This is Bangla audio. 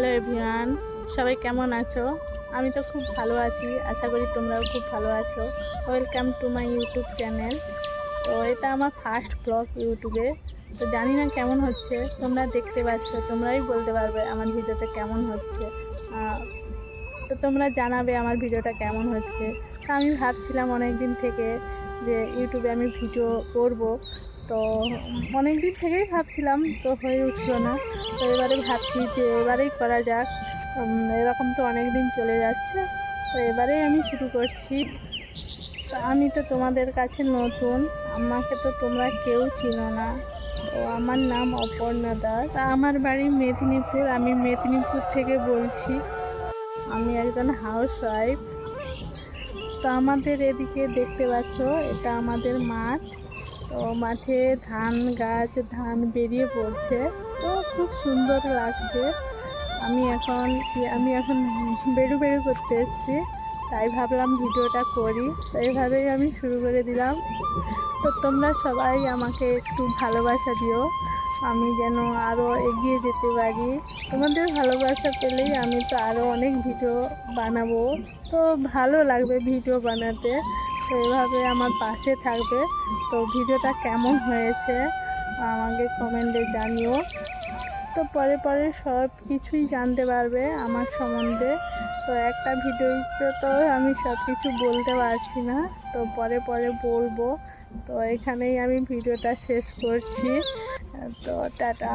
হ্যালো এভরিওয়ান, সবাই কেমন আছো? আমি তো খুব ভালো আছি, আশা করি তোমরাও খুব ভালো আছো। Welcome to my YouTube channel. তো এটা আমার ফার্স্ট ব্লগ ইউটিউবে। তো জানি না কেমন হচ্ছে, তোমরা দেখতে পাচ্ছ, তোমরাই বলতে পারবে আমার ভিডিওটা কেমন হচ্ছে। তো তোমরা জানাবে আমার ভিডিওটা কেমন হচ্ছে। তো আমি ভাবছিলাম অনেক দিন থেকে যে ইউটিউবে আমি ভিডিও করব। তো অনেক দিন থেকেই ভাবছিলাম, তো হয়ে উঠলো না। তো এবারে ভাবছি যে এবারেই করা যাক। এরকম তো অনেক দিন চলে যাচ্ছে, তো এবারেই আমি শুরু করছি। তো আমি তো তোমাদের কাছে নতুন, আমাকে তো তোমরা কেউ চিনো না। তো আমার নাম অপর্ণা দাস, আমার বাড়ি মেদিনীপুর, আমি মেদিনীপুর থেকে বলছি। আমি একজন হাউস ওয়াইফ। তো আমাদের এদিকে দেখতে পাচ্ছ, এটা আমাদের মাঠ। তো মাঠে ধান গাছ, ধান বেরিয়ে পড়ছে, তো খুব সুন্দর লাগছে। আমি এখন বেড়ু বেড়ু করতে এসেছি, তাই ভাবলাম ভিডিওটা করি। তো এইভাবেই আমি শুরু করে দিলাম। তো তোমরা সবাই আমাকে একটু ভালোবাসা দিও, আমি যেন আরও এগিয়ে যেতে পারি। তোমাদের ভালোবাসা পেলেই আমি তো আরও অনেক ভিডিও বানাবো, তো ভালো লাগবে ভিডিও বানাতে। তো এভাবে আমার পাশে থাকবে। তো ভিডিওটা কেমন হয়েছে আমাকে কমেন্টে জানিও। তো পরে পরে সব কিছুই জানতে পারবে আমার সম্বন্ধে। তো একটা ভিডিওতে তো আমি সব কিছু বলতে পারছি না, তো পরে পরে বলবো। তো এখানেই আমি ভিডিওটা শেষ করছি। তো টাটা।